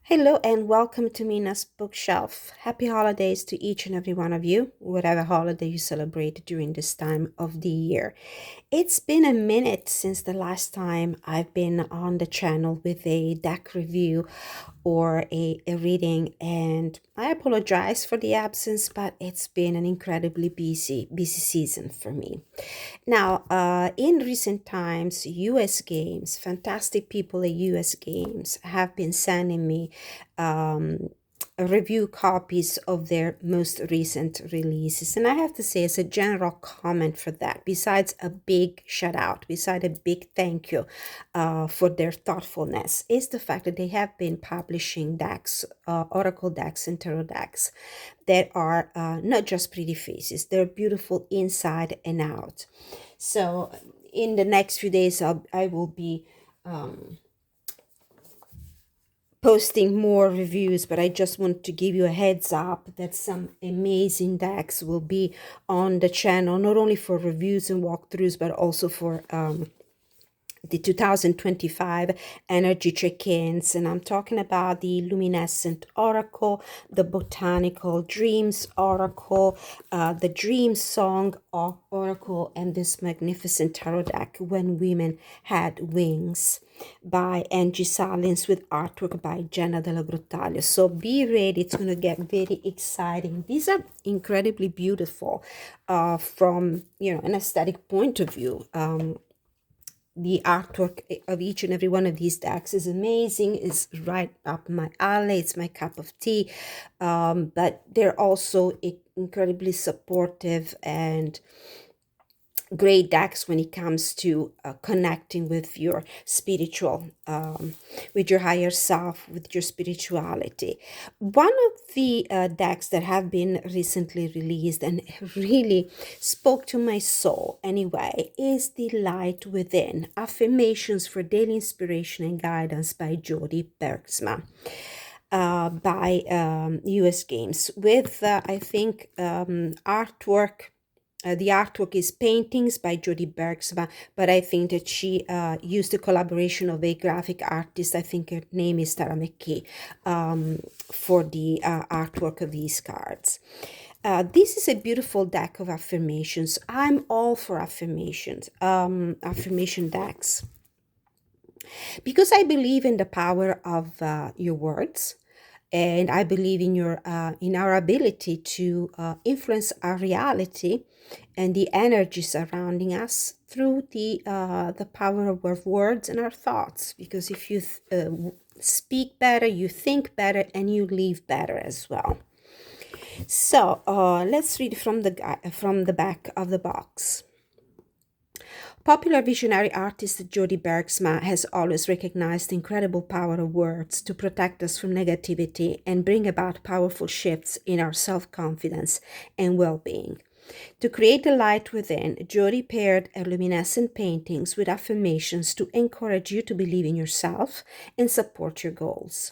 Hello and welcome to Mina's Bookshelf. Happy holidays to each and every one of you, whatever holiday you celebrate during this time of the year. It's been a minute since the last time I've been on the channel with a deck review or a reading, and I apologize for the absence, but it's been an incredibly busy season for me. Now, in recent times, US Games, fantastic people at US Games have been sending me um, review copies of their most recent releases. And I have to say, as a general comment for that, besides a big shout out, beside a big thank you for their thoughtfulness, is the fact that they have been publishing decks, Oracle decks, and Tarot decks that are not just pretty faces, they're beautiful inside and out. So in the next few days, I will be posting more reviews, but I just want to give you a heads up that some amazing decks will be on the channel, not only for reviews and walkthroughs, but also for the 2025 energy check-ins, and I'm talking about the luminescent oracle, the botanical dreams oracle, the dream song oracle, and this magnificent tarot deck, When Women Had Wings, by Angie Salins, with artwork by Jenna della Grottaglio. So be ready, it's going to get very exciting. These are incredibly beautiful from an aesthetic point of view. The artwork of each and every one of these decks is amazing. It's right up my alley. It's my cup of tea. But they're also incredibly supportive and great decks when it comes to connecting with your spiritual, with your higher self, with your spirituality. One of the decks that have been recently released and really spoke to my soul anyway is The Light Within, Affirmations for Daily Inspiration and Guidance by Jody Bergsma. By US Games, with I think artwork. The artwork is paintings by Jody Bergsma, but I think that she used the collaboration of a graphic artist. I think her name is Tara McKee, for the artwork of these cards. This is a beautiful deck of affirmations. I'm all for affirmations, affirmation decks, because I believe in the power of your words. And I believe in our ability to influence our reality and the energy surrounding us through the power of our words and our thoughts. Because if you speak better, you think better, and you live better as well. So let's read from the back of the box. Popular visionary artist Jody Bergsma has always recognized the incredible power of words to protect us from negativity and bring about powerful shifts in our self-confidence and well-being. To create the light within, Jody paired her luminescent paintings with affirmations to encourage you to believe in yourself and support your goals.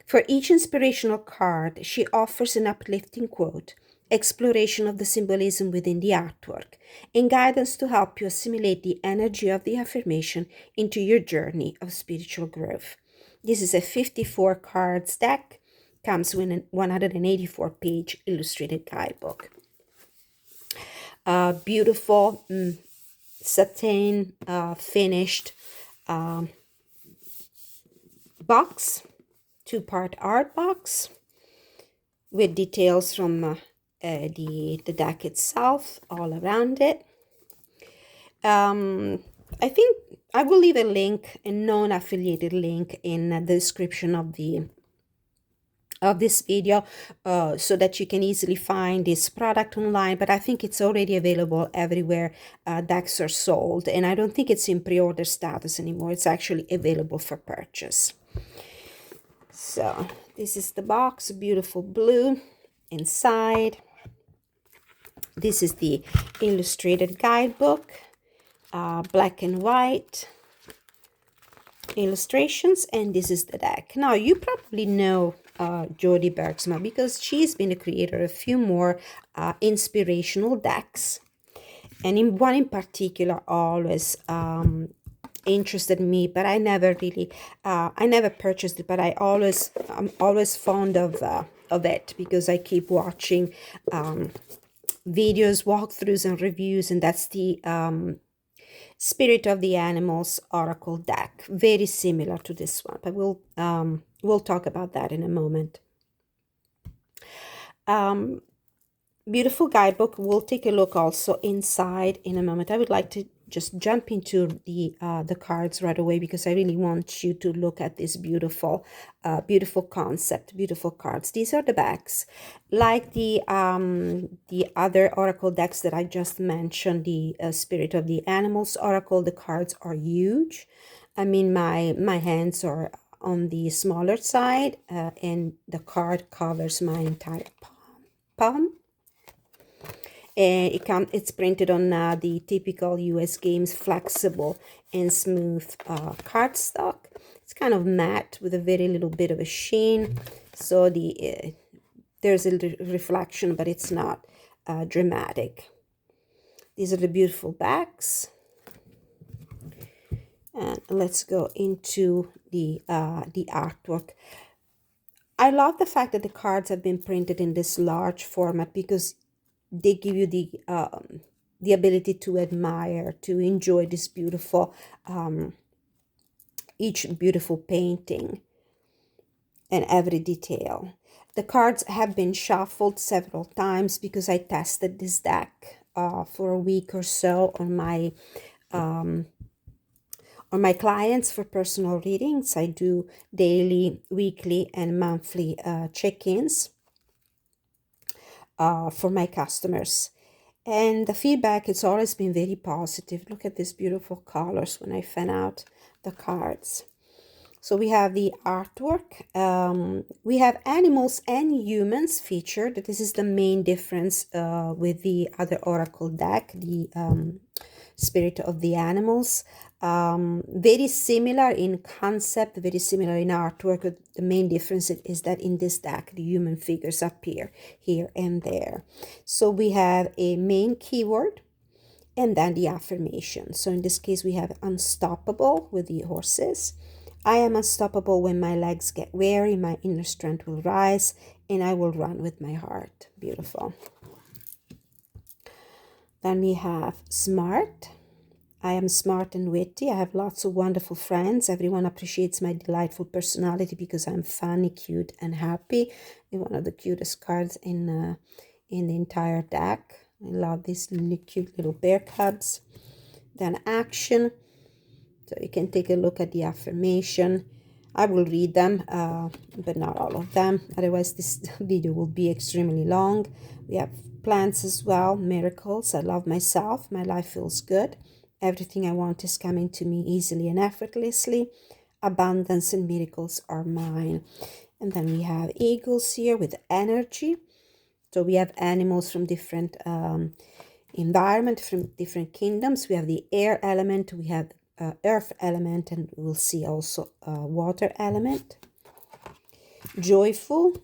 For each inspirational card, she offers an uplifting quote, exploration of the symbolism within the artwork, and guidance to help you assimilate the energy of the affirmation into your journey of spiritual growth. This is a 54 cards deck, comes with a 184-page illustrated guidebook. Beautiful satin finished box, two-part art box with details from the deck itself all around it. I think I will leave a link, a non-affiliated link, in the description of this video, so that you can easily find this product online, but I think it's already available everywhere decks are sold, and I don't think it's in pre-order status anymore. It's actually available for purchase. So this is the box, beautiful blue inside. This is the illustrated guidebook, black and white illustrations, and this is the deck. Now, you probably know Jody Bergsma because she's been the creator of a few more inspirational decks, and in one in particular always interested me, but I never purchased it, but I'm always fond of it because I keep watching videos, walkthroughs, and reviews, and that's the Spirit of the Animals Oracle deck. Very similar to this one, but we'll talk about that in a moment. Beautiful guidebook. We'll take a look also inside in a moment. I would like to just jump into the cards right away because I really want you to look at this beautiful concept, beautiful cards. These are the backs, like the other oracle decks that I just mentioned. The Spirit of the Animals Oracle. The cards are huge. I mean, my hands are on the smaller side, and the card covers my entire palm. And it's printed on the typical US Games flexible and smooth cardstock. It's kind of matte with a very little bit of a sheen, so there's a little reflection, but it's not dramatic. These are the beautiful backs, and let's go into the artwork. I love the fact that the cards have been printed in this large format because they give you the ability to admire, to enjoy this beautiful, each beautiful painting and every detail. The cards have been shuffled several times because I tested this deck for a week or so on my clients for personal readings. I do daily, weekly, and monthly check-ins for my customers. And the feedback has always been very positive. Look at these beautiful colors when I fan out the cards. So we have the artwork. We have animals and humans featured. This is the main difference with the other oracle deck, the Spirit of the Animals. Very similar in concept, very similar in artwork. The main difference is that in this deck, the human figures appear here and there. So we have a main keyword and then the affirmation. So in this case, we have unstoppable with the horses. I am unstoppable when my legs get weary, my inner strength will rise, and I will run with my heart. Beautiful. Then we have smart. I am smart and witty. I have lots of wonderful friends. Everyone appreciates my delightful personality because I'm funny, cute, and happy. And one of the cutest cards in the entire deck. I love these really cute little bear cubs. Then action. So you can take a look at the affirmation. I will read them, but not all of them. Otherwise, this video will be extremely long. We have plants as well. Miracles. I love myself. My life feels good. Everything I want is coming to me easily and effortlessly. Abundance and miracles are mine. And then we have eagles here with energy. So we have animals from different environment, from different kingdoms. We have the air element. We have earth element, and we'll see also water element. Joyful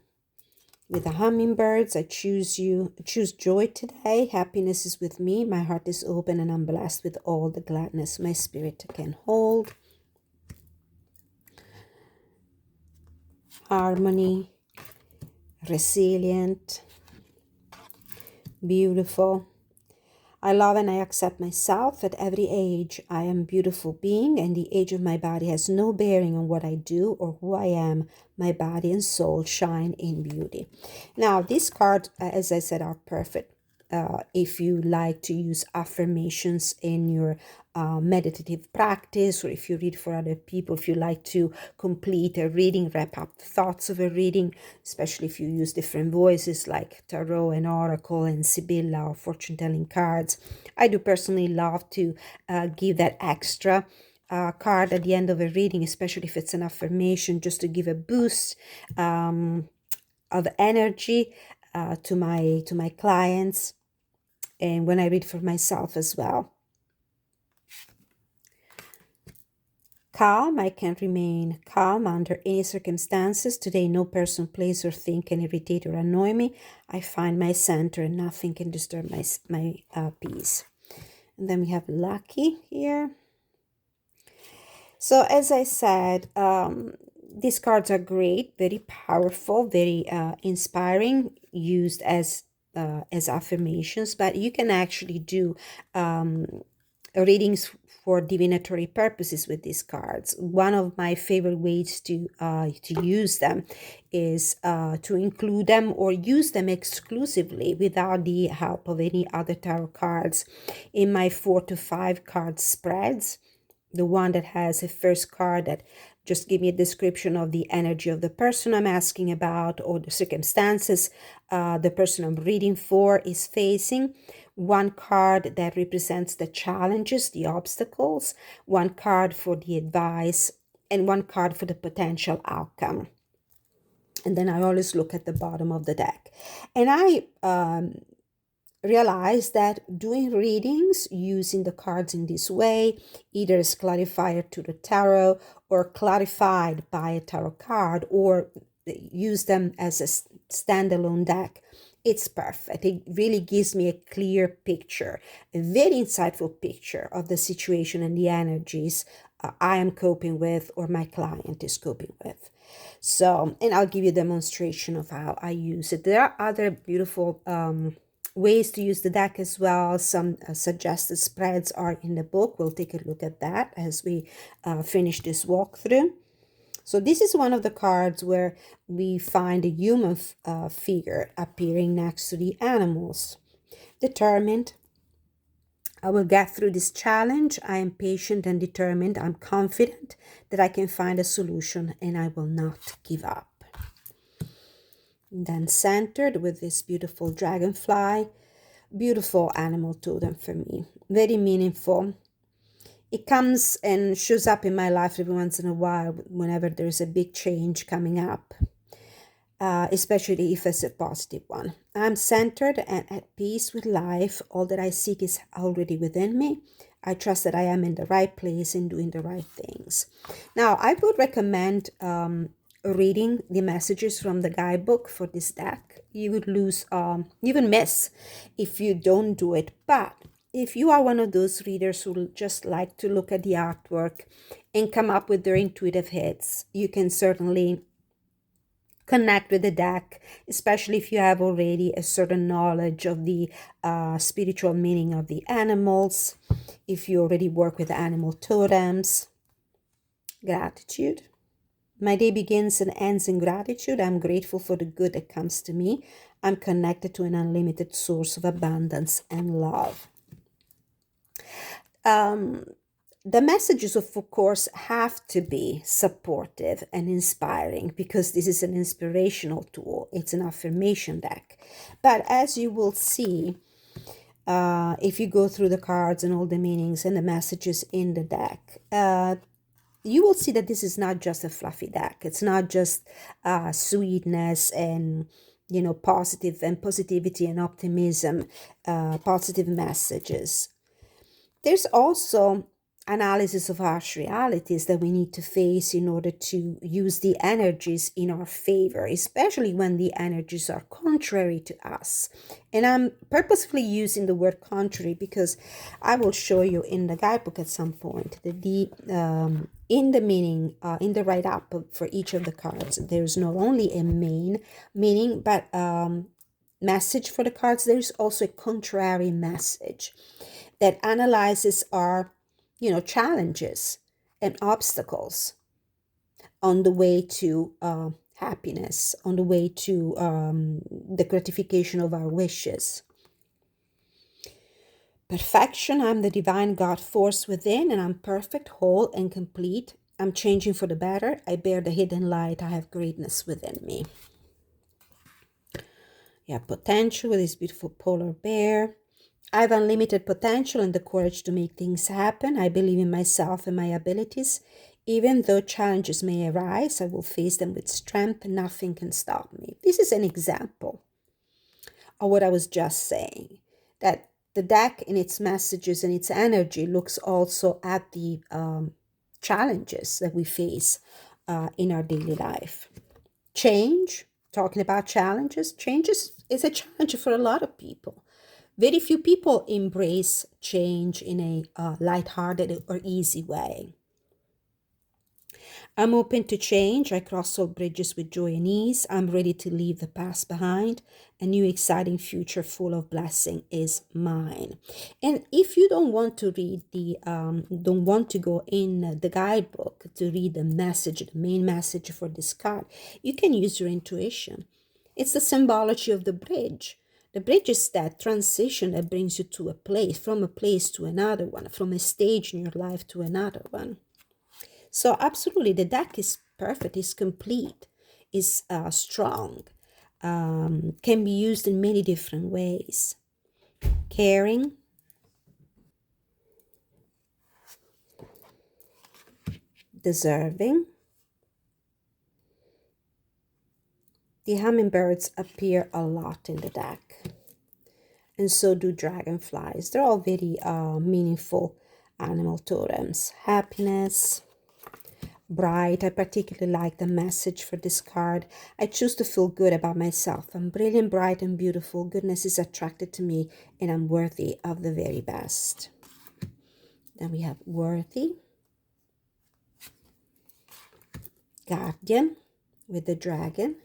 with the hummingbirds. I choose joy today. Happiness is with me. My heart is open and I'm blessed with all the gladness my spirit can hold. Harmony, resilient, beautiful. I love and I accept myself at every age. I am a beautiful being, and the age of my body has no bearing on what I do or who I am. My body and soul shine in beauty. Now, these cards, as I said, are perfect if you like to use affirmations in your meditative practice, or if you read for other people, if you like to complete a reading, wrap up the thoughts of a reading, especially if you use different voices like tarot and oracle and sibylla or fortune telling cards. I do personally love to give that extra card at the end of a reading, especially if it's an affirmation, just to give a boost of energy to my clients, and when I read for myself as well. Calm. I can remain calm under any circumstances. Today, no person, place, or thing can irritate or annoy me. I find my center and nothing can disturb my peace. And then we have lucky here. So as I said, these cards are great, very powerful, very inspiring, used as affirmations. But you can actually do readings for divinatory purposes with these cards. One of my favorite ways to use them is to include them or use them exclusively without the help of any other tarot cards in my 4 to 5 card spreads. The one that has a first card that just give me a description of the energy of the person I'm asking about or the circumstances the person I'm reading for is facing. One card that represents the challenges, the obstacles, one card for the advice, and one card for the potential outcome. And then I always look at the bottom of the deck. And I realize that doing readings using the cards in this way, either as clarifier to the tarot or clarified by a tarot card, or use them as a standalone deck, it's perfect. It really gives me a clear picture, a very insightful picture of the situation and the energies I am coping with or my client is coping with. So, and I'll give you a demonstration of how I use it. There are other beautiful ways to use the deck as well. Some suggested spreads are in the book. We'll take a look at that as we finish this walkthrough. So this is one of the cards where we find a human figure appearing next to the animals. Determined. I will get through this challenge. I am patient and determined. I'm confident that I can find a solution and I will not give up. And then centered with this beautiful dragonfly. Beautiful animal totem for me. Very meaningful. It comes and shows up in my life every once in a while whenever there's a big change coming up, especially if it's a positive one. I'm centered and at peace with life. All that I seek is already within me. I trust that I am in the right place and doing the right things. Now, I would recommend reading the messages from the guidebook for this deck. You would you would miss if you don't do it. But if you are one of those readers who just like to look at the artwork and come up with their intuitive hits, you can certainly connect with the deck, especially if you have already a certain knowledge of the spiritual meaning of the animals, if you already work with animal totems. Gratitude. My day begins and ends in gratitude. I'm grateful for the good that comes to me. I'm connected to an unlimited source of abundance and love. The messages, of course, have to be supportive and inspiring because this is an inspirational tool. It's an affirmation deck. But as you will see, if you go through the cards and all the meanings and the messages in the deck, you will see that this is not just a fluffy deck. It's not just sweetness and positive and positivity and optimism, positive messages. There's also analysis of harsh realities that we need to face in order to use the energies in our favor, especially when the energies are contrary to us. And I'm purposefully using the word contrary because I will show you in the guidebook at some point that in the meaning, in the write-up for each of the cards, there's not only a main meaning, but message for the cards. There's also a contrary message that analyzes our challenges and obstacles on the way to happiness, on the way to the gratification of our wishes. Perfection. I'm the divine God force within, and I'm perfect, whole, and complete. I'm changing for the better. I bear the hidden light. I have greatness within me. Yeah, potential with this beautiful polar bear. I have unlimited potential and the courage to make things happen. I believe in myself and my abilities. Even though challenges may arise, I will face them with strength. Nothing can stop me. This is an example of what I was just saying, that the deck in its messages and its energy looks also at the challenges that we face in our daily life. Change, talking about challenges, change is a challenge for a lot of people. Very few people embrace change in a lighthearted or easy way. I'm open to change. I cross all bridges with joy and ease. I'm ready to leave the past behind. A new exciting future full of blessing is mine. And if you don't want to read don't want to go in the guidebook to read the message, the main message for this card, you can use your intuition. It's the symbology of the bridge. The bridge is that transition that brings you to a place, from a place to another one, from a stage in your life to another one. So absolutely, the deck is perfect, is complete, is strong, can be used in many different ways. Caring, deserving. The hummingbirds appear a lot in the deck, and so do dragonflies. They're all very meaningful animal totems. Happiness, bright. I particularly like the message for this card. I choose to feel good about myself. I'm brilliant, bright, and beautiful. Goodness is attracted to me, and I'm worthy of the very best. Then we have worthy, guardian with the dragon.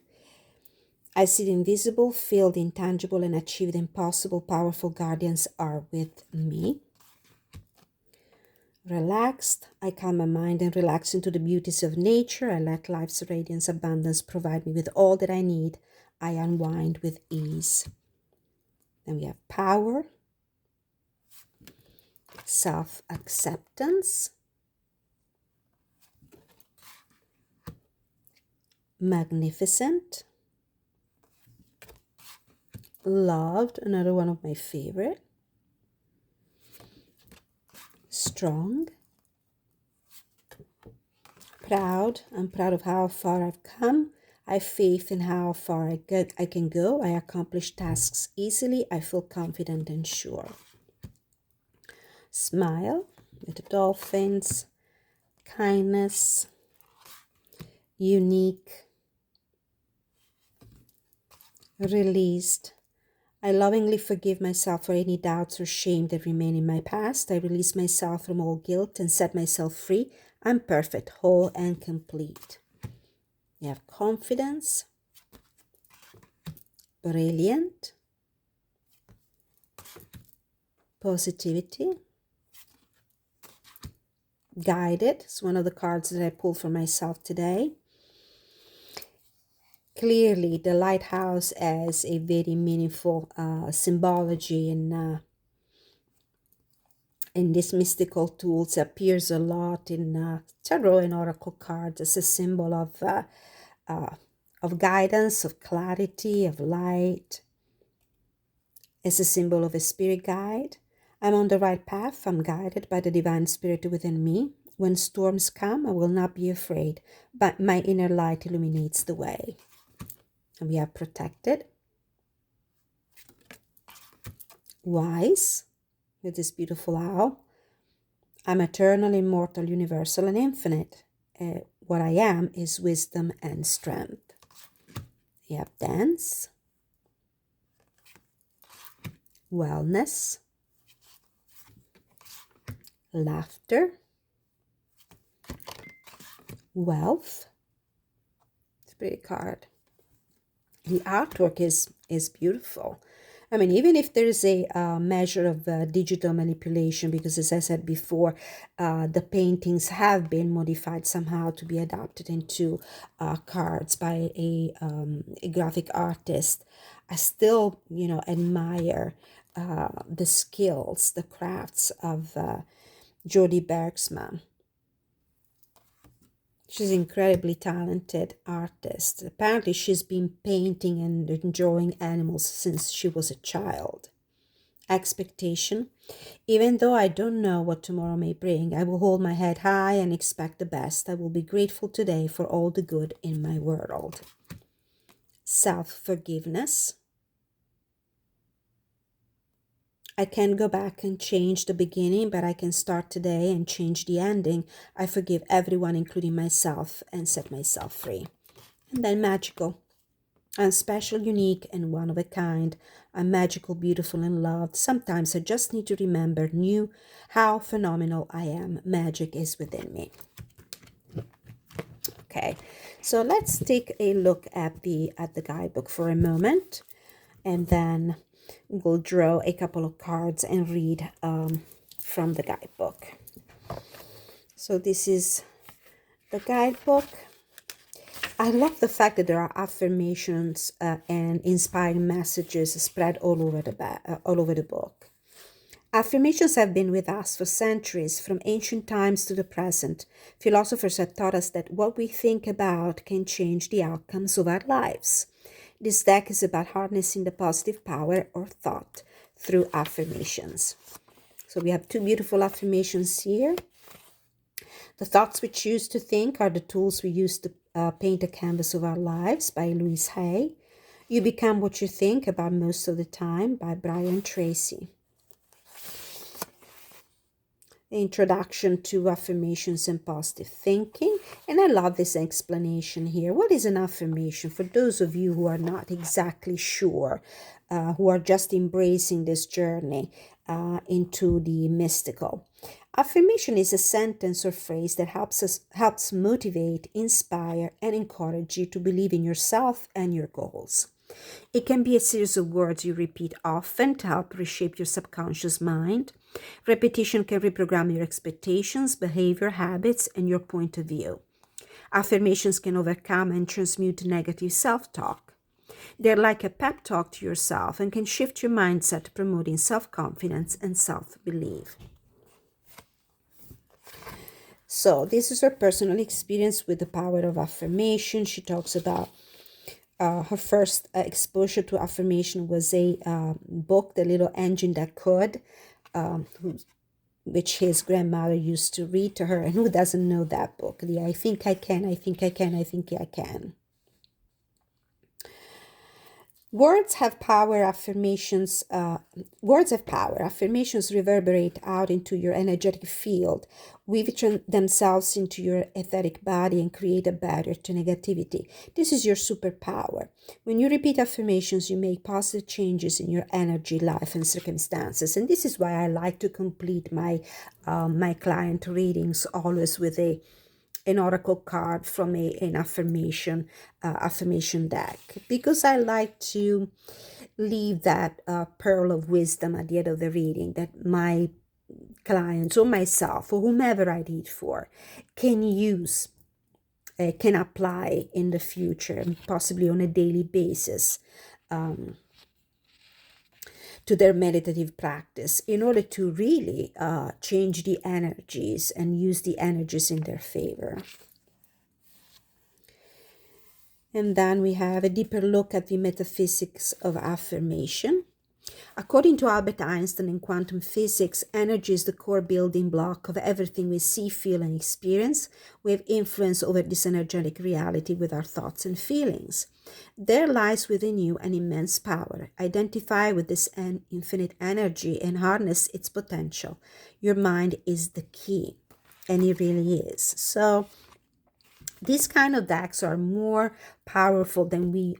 I see the invisible, feel the intangible, and achieve the impossible. Powerful guardians are with me. Relaxed, I calm my mind and relax into the beauties of nature. I let life's radiance, abundance provide me with all that I need. I unwind with ease. Then we have power, self-acceptance, magnificent, loved, another one of my favorite, strong, proud. I'm proud of how far I've come. I have faith in how far I can go. I accomplish tasks easily. I feel confident and sure. Smile with the dolphins, kindness, unique, released. I lovingly forgive myself for any doubts or shame that remain in my past. I release myself from all guilt and set myself free. I'm perfect, whole, and complete. You have confidence, brilliant, positivity, guided. It's one of the cards that I pulled for myself today. Clearly, the lighthouse has a very meaningful symbology in these mystical tools. Appears a lot in tarot and oracle cards as a symbol of guidance, of clarity, of light, as a symbol of a spirit guide. I'm on the right path. I'm guided by the divine spirit within me. When storms come, I will not be afraid, but my inner light illuminates the way. And we are protected, wise, with this beautiful owl. I'm eternal, immortal, universal, and infinite. What I am is wisdom and strength. We have dance, wellness, laughter, wealth. It's a pretty card. The artwork is beautiful. I mean, even if there is a measure of digital manipulation, because as I said before, the paintings have been modified somehow to be adapted into cards by a graphic artist, I still, admire the skills, the crafts of Jody Bergsma. She's an incredibly talented artist. Apparently, she's been painting and drawing animals since she was a child. Expectation. Even though I don't know what tomorrow may bring, I will hold my head high and expect the best. I will be grateful today for all the good in my world. Self-forgiveness. I can't go back and change the beginning, but I can start today and change the ending. I forgive everyone, including myself, and set myself free. And then magical. I'm special, unique, and one of a kind. I'm magical, beautiful, and loved. Sometimes I just need to remember how phenomenal I am. Magic is within me. Okay, so let's take a look at the guidebook for a moment, and then we'll draw a couple of cards and read from the guidebook. So this is the guidebook. I love the fact that there are affirmations and inspiring messages spread all over the book. Affirmations have been with us for centuries, from ancient times to the present. Philosophers have taught us that what we think about can change the outcomes of our lives. This deck is about harnessing the positive power of thought through affirmations. So we have two beautiful affirmations here. The thoughts we choose to think are the tools we use to paint a canvas of our lives, by Louise Hay. You become what you think about most of the time, by Brian Tracy. The introduction to affirmations and positive thinking. And I love this explanation here. What is an affirmation? For those of you who are not exactly sure, who are just embracing this journey into the mystical. Affirmation is a sentence or phrase that helps motivate, inspire, and encourage you to believe in yourself and your goals. It can be a series of words you repeat often to help reshape your subconscious mind. Repetition can reprogram your expectations, behavior, habits, and your point of view. Affirmations can overcome and transmute negative self-talk. They're like a pep talk to yourself and can shift your mindset, promoting self-confidence and self-belief. So this is her personal experience with the power of affirmation. She talks about her first exposure to affirmation was a book, The Little Engine That Could, which his grandmother used to read to her. And who doesn't know that book? The I think I can, I think I can, I think I can. Words have power. Affirmations reverberate out into your energetic field, weave themselves into your etheric body, and create a barrier to negativity. This is your superpower. When you repeat affirmations, you make positive changes in your energy, life, and circumstances. And this is why I like to complete my my client readings always with an oracle card from an affirmation deck, because I like to leave that pearl of wisdom at the end of the reading that my clients or myself or whomever I read for can use, can apply in the future, possibly on a daily basis, to their meditative practice, in order to really change the energies and use the energies in their favor. And then we have a deeper look at the metaphysics of affirmation. According to Albert Einstein in quantum physics, energy is the core building block of everything we see, feel, and experience. We have influence over this energetic reality with our thoughts and feelings. There lies within you an immense power. Identify with this infinite energy and harness its potential. Your mind is the key, and it really is. So these kind of decks are more powerful than we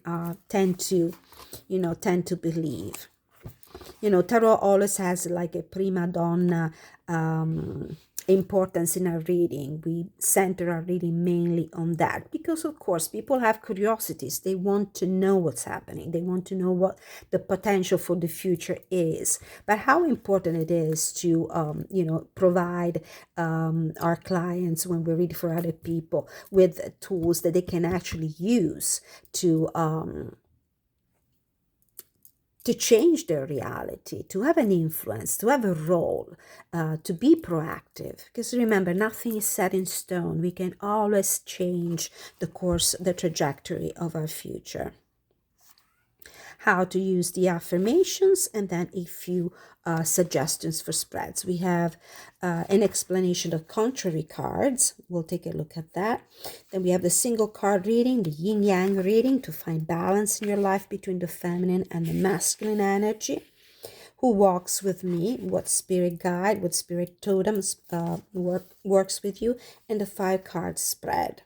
tend to believe. Tarot always has like a prima donna importance in our reading. We center our reading mainly on that because, of course, people have curiosities. They want to know what's happening. They want to know what the potential for the future is. But how important it is to, provide our clients, when we read for other people, with tools that they can actually use to change their reality, to have an influence, to have a role, to be proactive. Because remember, nothing is set in stone. We can always change the course, the trajectory of our future. How to use the affirmations, and then a few suggestions for spreads. We have an explanation of contrary cards. We'll take a look at that. Then we have the single card reading, the yin-yang reading, to find balance in your life between the feminine and the masculine energy. Who walks with me? What spirit guide, what spirit totems works with you? And the 5-card spread.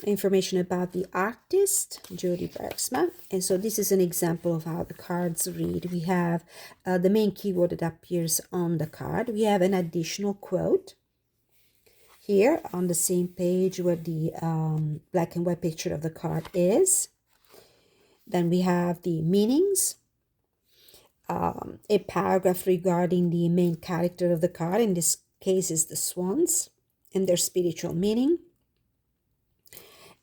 Information about the artist, Jody Bergsma. And so this is an example of how the cards read. We have the main keyword that appears on the card. We have an additional quote. here on the same page where the black and white picture of the card is. Then we have the meanings, a paragraph regarding the main character of the card. In this case is the swans and their spiritual meaning.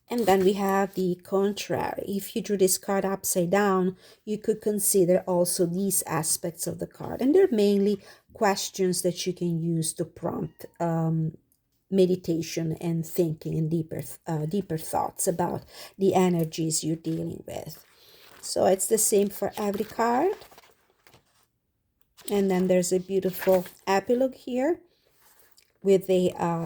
And then we have the contrary. If you drew this card upside down, you could consider also these aspects of the card. And they're mainly questions that you can use to prompt meditation and thinking and deeper thoughts about the energies you're dealing with. So it's the same for every card. And then there's a beautiful epilogue here with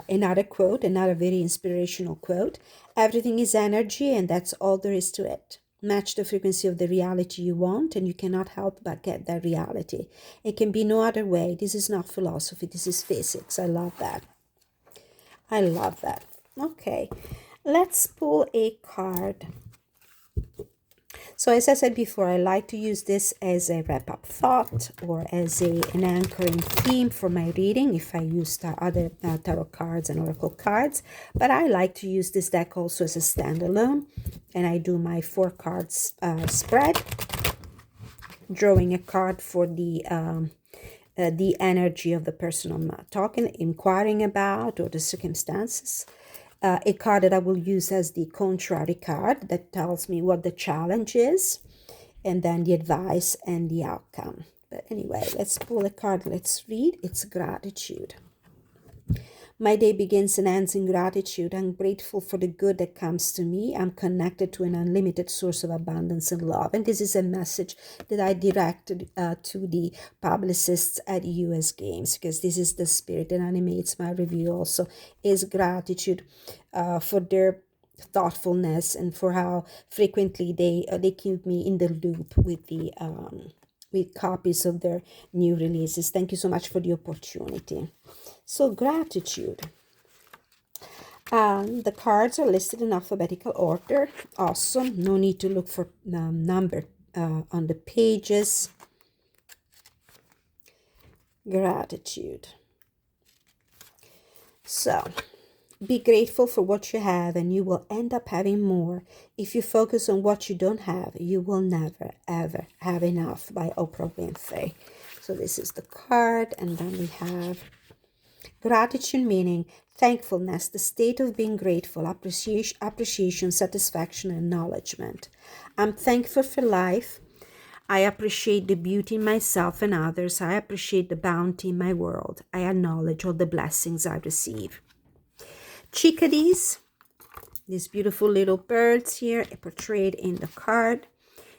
another quote, another very inspirational quote. Everything is energy, and that's all there is to it. Match the frequency of the reality you want, and you cannot help but get that reality. It can be no other way. This is not philosophy. This is physics. I love that. I love that. Okay, let's pull a card. So as I said before, I like to use this as a wrap-up thought or as an anchoring theme for my reading if I use other tarot cards and oracle cards. But I like to use this deck also as a standalone. And I do my 4 cards spread, drawing a card for the energy of the person I'm talking, inquiring about, or the circumstances. A card that I will use as the contrary card that tells me what the challenge is, and then the advice and the outcome. But anyway, let's pull a card. Let's read. It's gratitude. My day begins and ends in gratitude. I'm grateful for the good that comes to me. I'm connected to an unlimited source of abundance and love. And this is a message that I directed to the publicists at US Games, because this is the spirit that animates my review also, is gratitude for their thoughtfulness and for how frequently they keep me in the loop with the with copies of their new releases. Thank you so much for the opportunity. So gratitude. The cards are listed in alphabetical order. Awesome. No need to look for number on the pages. Gratitude. So be grateful for what you have, and you will end up having more. If you focus on what you don't have, you will never, ever have enough, by Oprah Winfrey. So this is the card, and then we have gratitude, meaning thankfulness, the state of being grateful, appreciation, satisfaction, and acknowledgement. I'm thankful for life. I appreciate the beauty in myself and others. I appreciate the bounty in my world. I acknowledge all the blessings I receive. Chickadees, these beautiful little birds here portrayed in the card.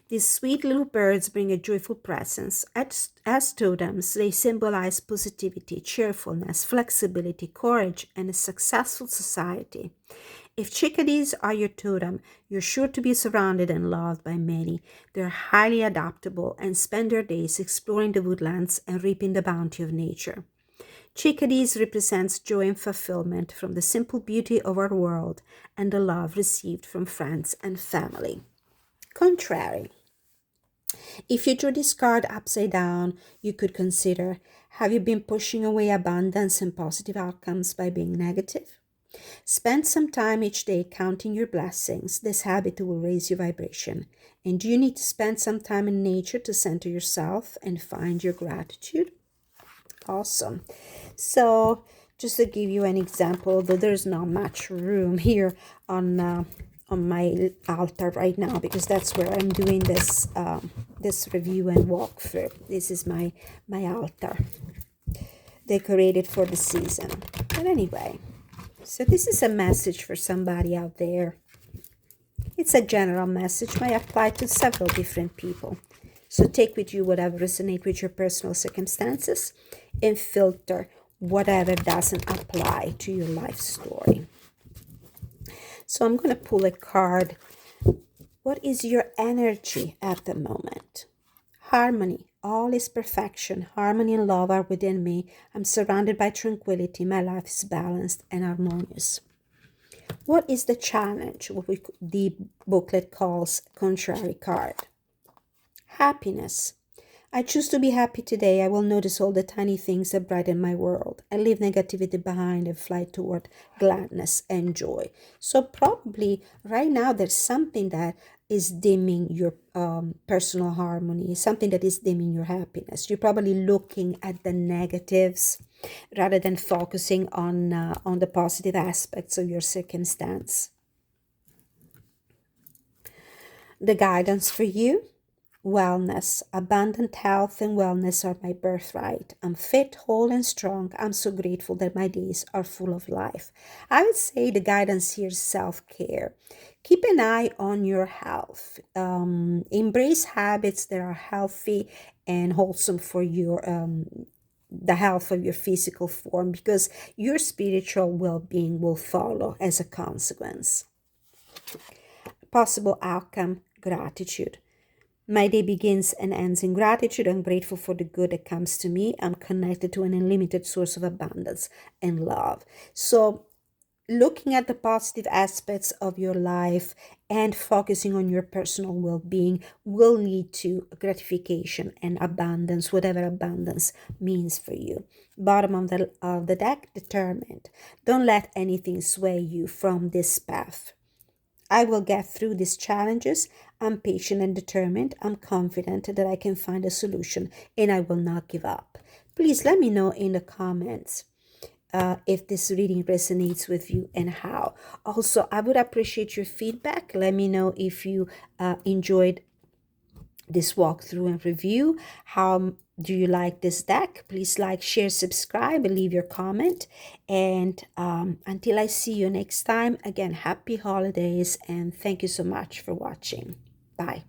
These sweet little birds bring a joyful presence. As totems, they symbolize positivity, cheerfulness, flexibility, courage, and a successful society. If chickadees are your totem, you're sure to be surrounded and loved by many. They're highly adaptable and spend their days exploring the woodlands and reaping the bounty of nature. Chickadees represents joy and fulfillment from the simple beauty of our world and the love received from friends and family. Contrary. If you drew this card upside down, you could consider, have you been pushing away abundance and positive outcomes by being negative? Spend some time each day counting your blessings. This habit will raise your vibration. And do you need to spend some time in nature to center yourself and find your gratitude? Awesome. So just to give you an example, though there's not much room here on my altar right now, because that's where I'm doing this this review and walkthrough. This is my altar, decorated for the season. But anyway, so this is a message for somebody out there. It's a general message, might apply to several different people. So take with you whatever resonates with your personal circumstances and filter whatever doesn't apply to your life story. So I'm going to pull a card. What is your energy at the moment? Harmony. All is perfection. Harmony and love are within me. I'm surrounded by tranquility. My life is balanced and harmonious. What is the challenge? What the booklet calls contrary card. Happiness. I choose to be happy today. I will notice all the tiny things that brighten my world. I leave negativity behind and fly toward gladness and joy. So, probably right now, there's something that is dimming your personal harmony, something that is dimming your happiness. You're probably looking at the negatives rather than focusing on the positive aspects of your circumstance. The guidance for you: wellness, abundant health, and wellness are my birthright. I'm fit, whole, and strong. I'm so grateful that my days are full of life. I would say the guidance here is self care. Keep an eye on your health. Embrace habits that are healthy and wholesome for your the health of your physical form, because your spiritual well-being will follow as a consequence. Possible outcome: gratitude. My day begins and ends in gratitude. I'm grateful for the good that comes to me. I'm connected to an unlimited source of abundance and love. So, looking at the positive aspects of your life and focusing on your personal well being will lead to gratification and abundance, whatever abundance means for you. Bottom of the deck: determined. Don't let anything sway you from this path. I will get through these challenges. I'm patient and determined. I'm confident that I can find a solution and I will not give up. Please let me know in the comments if this reading resonates with you and how. Also, I would appreciate your feedback. Let me know if you enjoyed this walkthrough and review. How do you like this deck? Please like, share, subscribe, and leave your comment. And until I see you next time, again, happy holidays and thank you so much for watching. Bye.